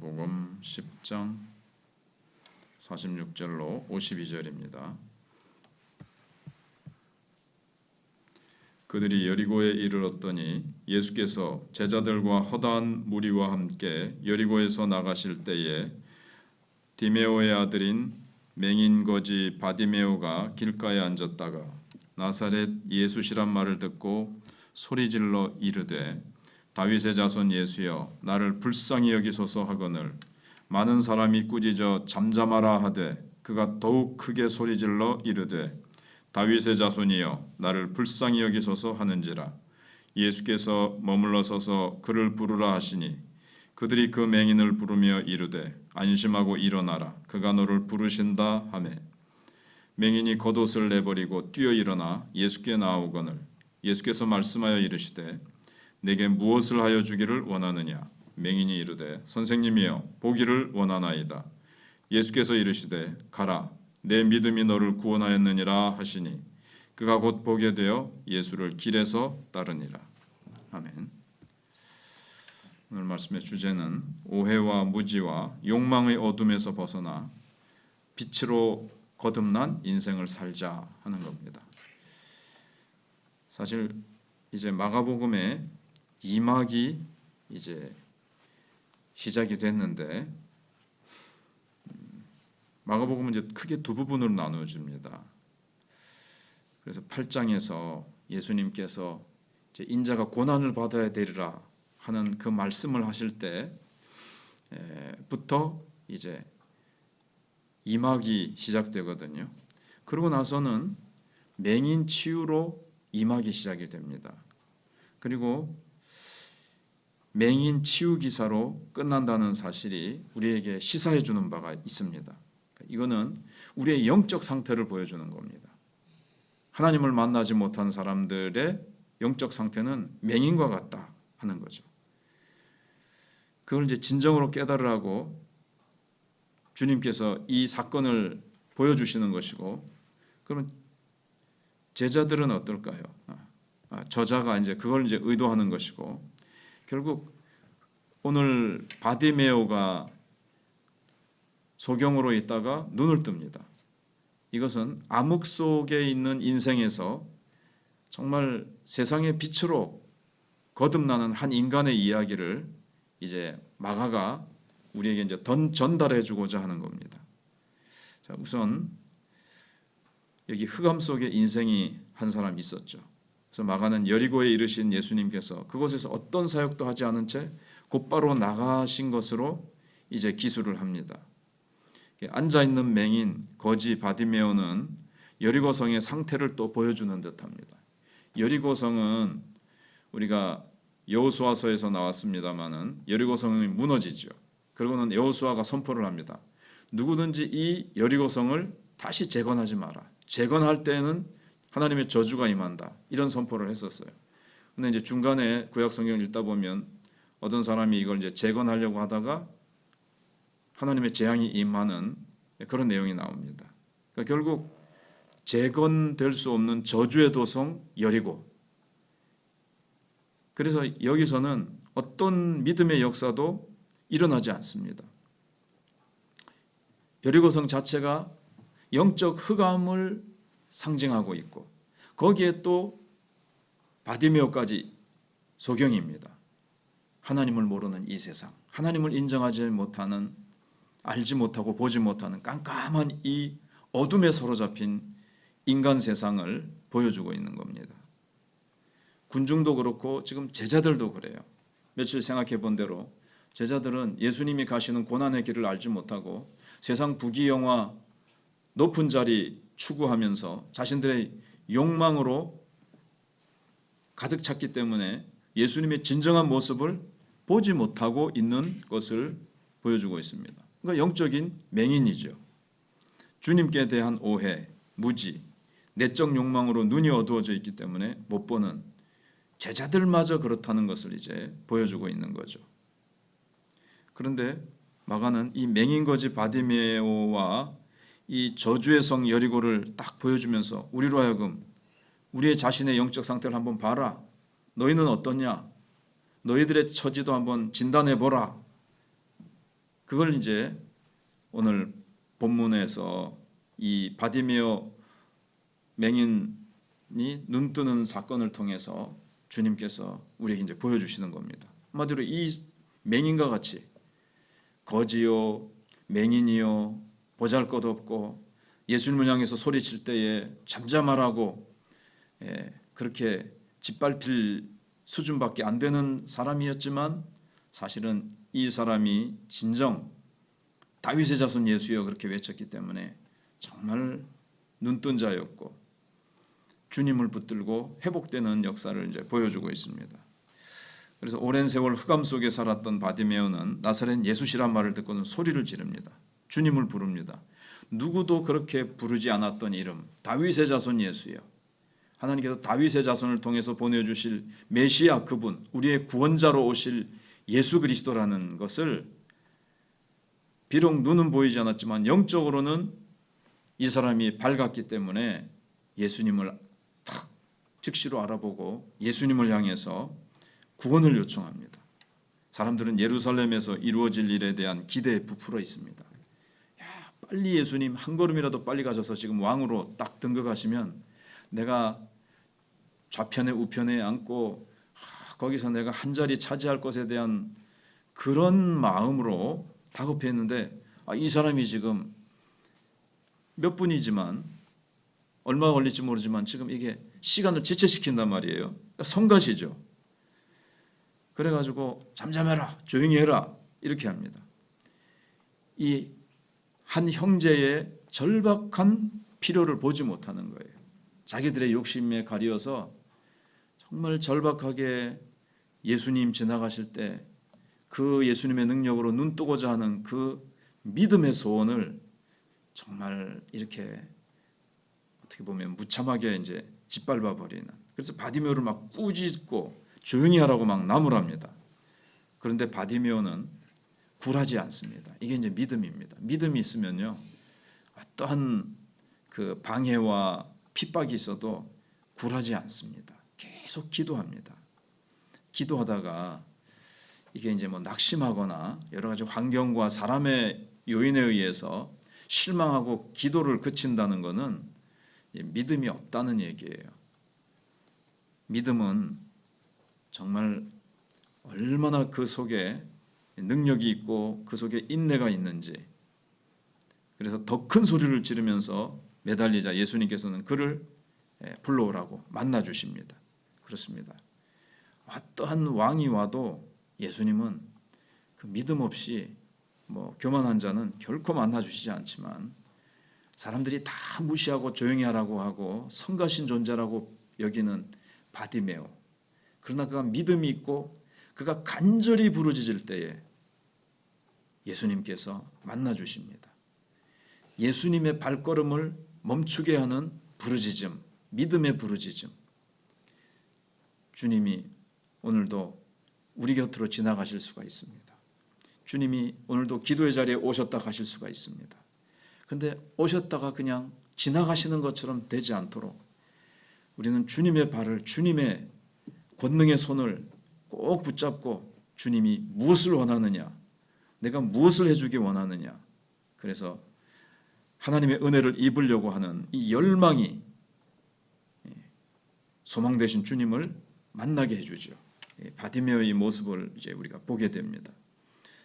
마가복음 10장 46절로 52절입니다. 그들이 여리고에 이르렀더니 예수께서 제자들과 허다한 무리와 함께 여리고에서 나가실 때에 디메오의 아들인 맹인 거지 바디메오가 길가에 앉았다가 나사렛 예수시란 말을 듣고 소리질러 이르되 다윗의 자손 예수여 나를 불쌍히 여기소서 하거늘 많은 사람이 꾸짖어 잠잠하라 하되 그가 더욱 크게 소리질러 이르되 다윗의 자손이여 나를 불쌍히 여기소서 하는지라. 예수께서 머물러 서서 그를 부르라 하시니 그들이 그 맹인을 부르며 이르되 안심하고 일어나라 그가 너를 부르신다 하매 맹인이 겉옷을 내버리고 뛰어 일어나 예수께 나아오거늘 예수께서 말씀하여 이르시되 내게 무엇을 하여 주기를 원하느냐. 맹인이 이르되 선생님이여 보기를 원하나이다. 예수께서 이르시되 가라 내 믿음이 너를 구원하였느니라 하시니 그가 곧 보게 되어 예수를 길에서 따르니라. 아멘. 오늘 말씀의 주제는 오해와 무지와 욕망의 어둠에서 벗어나 빛으로 거듭난 인생을 살자 하는 겁니다. 사실 이제 마가복음의 2막이 이제 시작이 됐는데 마가복음은 이제 크게 두 부분으로 나누어집니다. 그래서 8장에서 예수님께서 이제 인자가 고난을 받아야 되리라 하는 그 말씀을 하실 때부터 이제 2막이 시작되거든요. 그러고 나서는 맹인 치유로 2막이 시작이 됩니다. 그리고 맹인 치유 기사로 끝난다는 사실이 우리에게 시사해 주는 바가 있습니다. 이거는 우리의 영적 상태를 보여주는 겁니다. 하나님을 만나지 못한 사람들의 영적 상태는 맹인과 같다 하는 거죠. 그걸 이제 진정으로 깨달으라고 주님께서 이 사건을 보여주시는 것이고, 그러면 제자들은 어떨까요? 저자가 이제 그걸 이제 의도하는 것이고, 결국 오늘 바디메오가 소경으로 있다가 눈을 뜹니다. 이것은 암흑 속에 있는 인생에서 정말 세상의 빛으로 거듭나는 한 인간의 이야기를 이제 마가가 우리에게 이제 전달해 주고자 하는 겁니다. 자, 우선 여기 흑암 속에 인생이 한 사람 있었죠. 그래서 마가는 여리고에 이르신 예수님께서 그곳에서 어떤 사역도 하지 않은 채 곧바로 나가신 것으로 이제 기술을 합니다. 앉아 있는 맹인 거지 바디메오는 여리고성의 상태를 또 보여주는 듯합니다. 여리고성은 우리가 여호수아서에서 나왔습니다마는 여리고성이 무너지죠. 그러고는 여호수아가 선포를 합니다. 누구든지 이 여리고성을 다시 재건하지 마라. 재건할 때에는 하나님의 저주가 임한다. 이런 선포를 했었어요. 근데 이제 중간에 구약 성경을 읽다 보면 어떤 사람이 이걸 이제 재건하려고 하다가 하나님의 재앙이 임하는 그런 내용이 나옵니다. 그러니까 결국 재건될 수 없는 저주의 도성 여리고. 그래서 여기서는 어떤 믿음의 역사도 일어나지 않습니다. 여리고성 자체가 영적 흑암을 상징하고 있고 거기에 또 바디메오까지 소경입니다. 하나님을 모르는 이 세상, 하나님을 인정하지 못하는, 알지 못하고 보지 못하는 깜깜한 이 어둠에 사로잡힌 인간 세상을 보여주고 있는 겁니다. 군중도 그렇고 지금 제자들도 그래요. 며칠 생각해 본 대로 제자들은 예수님이 가시는 고난의 길을 알지 못하고 세상 부귀영화 높은 자리 추구하면서 자신들의 욕망으로 가득 찼기 때문에 예수님의 진정한 모습을 보지 못하고 있는 것을 보여주고 있습니다. 그러니까 영적인 맹인이죠. 주님께 대한 오해, 무지, 내적 욕망으로 눈이 어두워져 있기 때문에 못 보는 제자들마저 그렇다는 것을 이제 보여주고 있는 거죠. 그런데 마가는 이 맹인거지 바디메오와 이 저주의 성 여리고를 딱 보여주면서 우리로 하여금 우리의 자신의 영적 상태를 한번 봐라. 너희는 어떠냐? 너희들의 처지도 한번 진단해 보라. 그걸 이제 오늘 본문에서 이 바디메오 맹인이 눈 뜨는 사건을 통해서 주님께서 우리에게 이제 보여주시는 겁니다. 한마디로 이 맹인과 같이 거지요, 맹인이요, 보잘것없고 예수님을 향해서 소리칠 때에 잠잠하라고 그렇게 짓밟힐 수준밖에 안 되는 사람이었지만 사실은 이 사람이 진정 다윗의 자손 예수여 그렇게 외쳤기 때문에 정말 눈뜬 자였고 주님을 붙들고 회복되는 역사를 이제 보여주고 있습니다. 그래서 오랜 세월 흑암 속에 살았던 바디메오는 나사렛 예수시란 말을 듣고는 소리를 지릅니다. 주님을 부릅니다. 누구도 그렇게 부르지 않았던 이름, 다윗의 자손 예수여. 하나님께서 다윗의 자손을 통해서 보내주실 메시아 그분, 우리의 구원자로 오실 예수 그리스도라는 것을 비록 눈은 보이지 않았지만 영적으로는 이 사람이 밝았기 때문에 예수님을 탁 즉시로 알아보고 예수님을 향해서 구원을 요청합니다. 사람들은 예루살렘에서 이루어질 일에 대한 기대에 부풀어 있습니다. 야, 빨리 예수님 한 걸음이라도 빨리 가셔서 지금 왕으로 딱 등극하시면 내가 좌편에 우편에 앉고 거기서 내가 한 자리 차지할 것에 대한 그런 마음으로 다급했는데 이 사람이 지금 몇 분이지만 얼마 걸릴지 모르지만 지금 이게 시간을 지체시킨단 말이에요. 그러니까 성가시죠. 그래가지고 잠잠해라, 조용히 해라 이렇게 합니다. 이 한 형제의 절박한 필요를 보지 못하는 거예요. 자기들의 욕심에 가려서 정말 절박하게 예수님 지나가실 때 그 예수님의 능력으로 눈 뜨고자 하는 그 믿음의 소원을 정말 이렇게 어떻게 보면 무참하게 이제 짓밟아 버리는. 그래서 바디메오를 막 꾸짖고 조용히 하라고 막 나무랍니다. 그런데 바디메오는 굴하지 않습니다. 이게 이제 믿음입니다. 믿음이 있으면요 어떠한 그 방해와 핍박이 있어도 굴하지 않습니다. 계속 기도합니다. 기도하다가 이게 이제 뭐 낙심하거나 여러 가지 환경과 사람의 요인에 의해서 실망하고 기도를 그친다는 것은 믿음이 없다는 얘기예요. 믿음은 정말 얼마나 그 속에 능력이 있고 그 속에 인내가 있는지. 그래서 더 큰 소리를 지르면서 매달리자 예수님께서는 그를 불러오라고 만나 주십니다. 그렇습니다. 어떠한 왕이 와도 예수님은 그 믿음 없이 뭐 교만한 자는 결코 만나 주시지 않지만 사람들이 다 무시하고 조용히 하라고 하고 성가신 존재라고 여기는 바디메오. 그러나 그가 믿음이 있고 그가 간절히 부르짖을 때에 예수님께서 만나 주십니다. 예수님의 발걸음을 멈추게 하는 부르짖음, 믿음의 부르짖음. 주님이 오늘도 우리 곁으로 지나가실 수가 있습니다. 주님이 오늘도 기도의 자리에 오셨다 가실 수가 있습니다. 그런데 오셨다가 그냥 지나가시는 것처럼 되지 않도록 우리는 주님의 발을, 주님의 권능의 손을 꼭 붙잡고 주님이 무엇을 원하느냐, 내가 무엇을 해주기 원하느냐, 그래서 하나님의 은혜를 입으려고 하는 이 열망이 소망 되신 주님을 만나게 해주죠. 바디메오의 모습을 이제 우리가 보게 됩니다.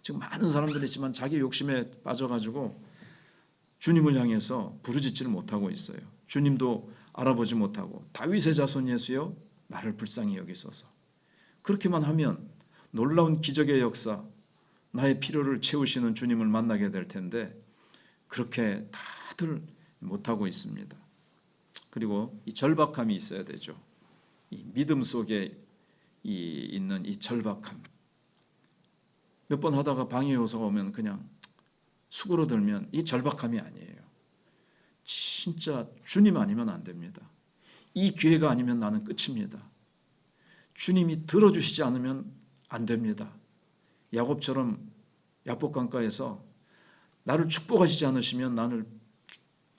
지금 많은 사람들이 있지만 자기 욕심에 빠져가지고 주님을 향해서 부르짖지를 못하고 있어요. 주님도 알아보지 못하고 다윗의 자손 예수여 나를 불쌍히 여기소서. 그렇게만 하면 놀라운 기적의 역사, 나의 필요를 채우시는 주님을 만나게 될 텐데 그렇게 다들 못하고 있습니다. 그리고 이 절박함이 있어야 되죠. 이 믿음 속에 있는 이 절박함. 몇 번 하다가 방해 요소가 오면 그냥 수그러들면 이 절박함이 아니에요. 진짜 주님 아니면 안 됩니다. 이 기회가 아니면 나는 끝입니다. 주님이 들어주시지 않으면 안 됩니다. 야곱처럼 야복강가에서 나를 축복하시지 않으시면 나는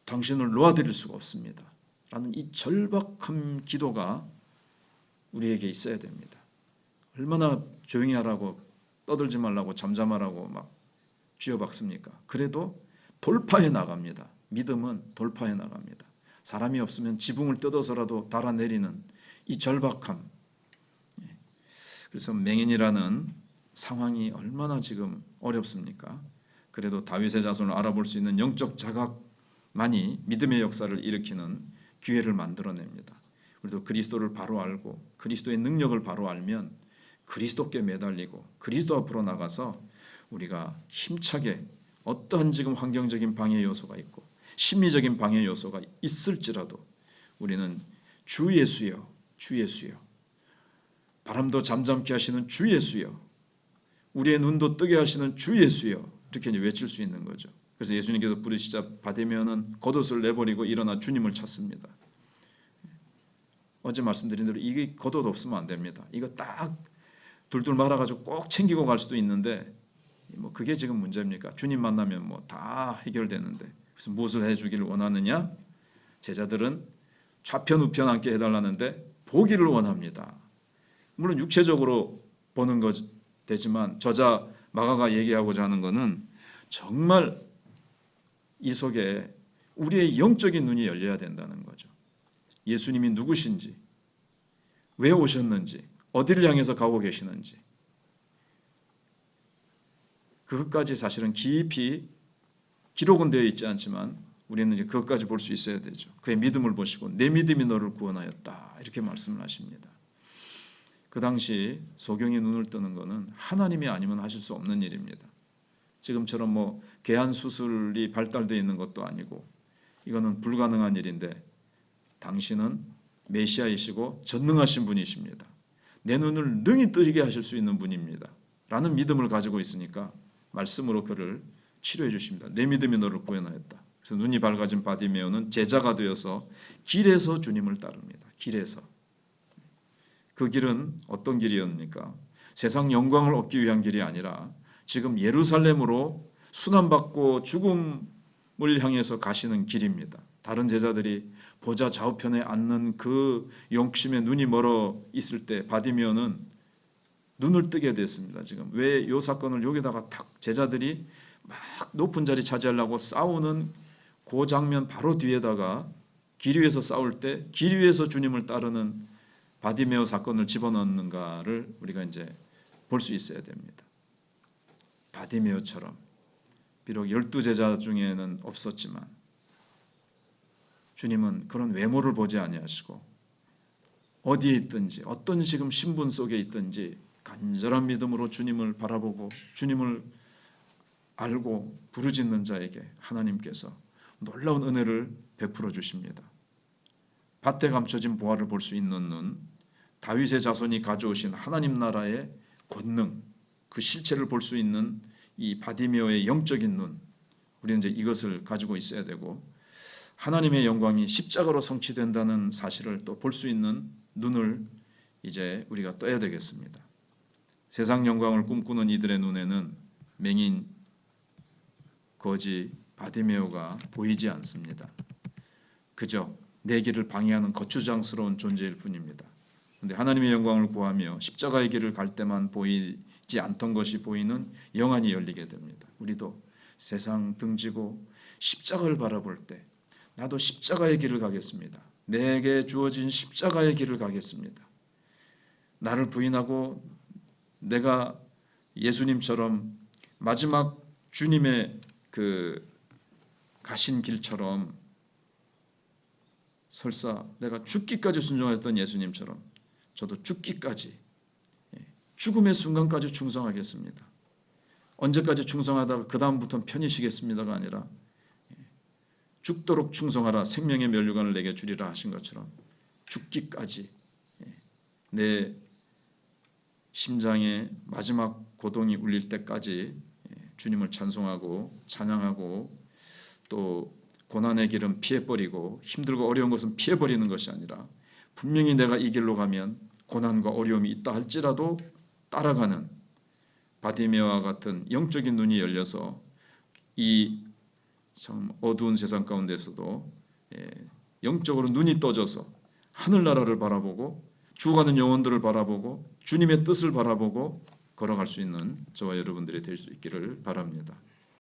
당신을 놓아드릴 수가 없습니다. 라는 이 절박한 기도가 우리에게 있어야 됩니다. 얼마나 조용히 하라고 떠들지 말라고 잠잠하라고 막 쥐어박습니까? 그래도 돌파해 나갑니다. 믿음은 돌파해 나갑니다. 사람이 없으면 지붕을 뜯어서라도 달아내리는 이 절박함. 그래서 맹인이라는 상황이 얼마나 지금 어렵습니까? 그래도 다윗의 자손을 알아볼 수 있는 영적 자각만이 믿음의 역사를 일으키는 기회를 만들어냅니다. 그래도 그리스도를 바로 알고 그리스도의 능력을 바로 알면 그리스도께 매달리고 그리스도 앞으로 나가서 우리가 힘차게 어떠한 지금 환경적인 방해 요소가 있고 심리적인 방해 요소가 있을지라도 우리는 주 예수여, 주 예수여, 바람도 잠잠케 하시는 주 예수여, 우리의 눈도 뜨게 하시는 주 예수여, 이렇게 이제 외칠 수 있는 거죠. 그래서 예수님께서 부르시자 바디메오는 겉옷을 내버리고 일어나 주님을 찾습니다. 어제 말씀드린 대로 이게 겉옷 없으면 안 됩니다. 이거 딱 둘둘 말아가지고 꼭 챙기고 갈 수도 있는데 뭐 그게 지금 문제입니까? 주님 만나면 뭐 다 해결되는데 그래서 무엇을 해주기를 원하느냐? 제자들은 좌편 우편 앉게 해달라는데 보기를 원합니다. 물론 육체적으로 보는 것 되지만 저자 마가가 얘기하고자 하는 것은 정말 이 속에 우리의 영적인 눈이 열려야 된다는 거죠. 예수님이 누구신지, 왜 오셨는지, 어디를 향해서 가고 계시는지 그것까지 사실은 깊이 기록은 되어 있지 않지만 우리는 이제 그것까지 볼 수 있어야 되죠. 그의 믿음을 보시고 내 믿음이 너를 구원하였다 이렇게 말씀을 하십니다. 그 당시 소경이 눈을 뜨는 것은 하나님이 아니면 하실 수 없는 일입니다. 지금처럼 뭐 개한 수술이 발달되어 있는 것도 아니고 이거는 불가능한 일인데 당신은 메시아이시고 전능하신 분이십니다. 내 눈을 능히 뜨게 하실 수 있는 분입니다. 라는 믿음을 가지고 있으니까 말씀으로 그를 치료해 주십니다. 내 믿음이 너를 구원하였다. 그래서 눈이 밝아진 바디메오는 제자가 되어서 길에서 주님을 따릅니다. 길에서. 그 길은 어떤 길이었습니까? 세상 영광을 얻기 위한 길이 아니라 지금 예루살렘으로 순환받고 죽음을 향해서 가시는 길입니다. 다른 제자들이 보좌 좌우편에 앉는 그 욕심에 눈이 멀어 있을 때 바디메오는 눈을 뜨게 됐습니다. 지금 왜 이 사건을 여기다가 탁 제자들이 막 높은 자리 차지하려고 싸우는 그 장면 바로 뒤에다가 길 위에서 싸울 때 길 위에서 주님을 따르는 바디메오 사건을 집어넣는가를 우리가 이제 볼 수 있어야 됩니다. 바디메오처럼 비록 12제자 중에는 없었지만 주님은 그런 외모를 보지 아니하시고 어디에 있든지 어떤 지금 신분 속에 있든지 간절한 믿음으로 주님을 바라보고 주님을 알고 부르짖는 자에게 하나님께서 놀라운 은혜를 베풀어 주십니다. 밭에 감춰진 보화를 볼 수 있는 눈, 다윗의 자손이 가져오신 하나님 나라의 권능, 그 실체를 볼 수 있는 이 바디메오의 영적인 눈, 우리는 이제 이것을 가지고 있어야 되고 하나님의 영광이 십자가로 성취된다는 사실을 또 볼 수 있는 눈을 이제 우리가 떠야 되겠습니다. 세상 영광을 꿈꾸는 이들의 눈에는 맹인, 거지, 바디메오가 보이지 않습니다. 그저 내 길을 방해하는 거추장스러운 존재일 뿐입니다. 그런데 하나님의 영광을 구하며 십자가의 길을 갈 때만 보이지 않던 것이 보이는 영안이 열리게 됩니다. 우리도 세상 등지고 십자가를 바라볼 때 나도 십자가의 길을 가겠습니다. 내게 주어진 십자가의 길을 가겠습니다. 나를 부인하고 내가 예수님처럼 마지막 주님의 그 가신 길처럼 설사 내가 죽기까지 순종했던 예수님처럼 저도 죽기까지 죽음의 순간까지 충성하겠습니다. 언제까지 충성하다가 그 다음부터는 편히 쉬겠습니다가 아니라 죽도록 충성하라 생명의 면류관을 내게 주리라 하신 것처럼 죽기까지 내 심장의 마지막 고동이 울릴 때까지 주님을 찬송하고 찬양하고 또 고난의 길은 피해버리고 힘들고 어려운 것은 피해버리는 것이 아니라 분명히 내가 이 길로 가면 고난과 어려움이 있다 할지라도 따라가는 바디메오와 같은 영적인 눈이 열려서 이 참 어두운 세상 가운데서도 영적으로 눈이 떠져서 하늘나라를 바라보고 죽어가는 영혼들을 바라보고 주님의 뜻을 바라보고 걸어갈 수 있는 저와 여러분들이 될 수 있기를 바랍니다.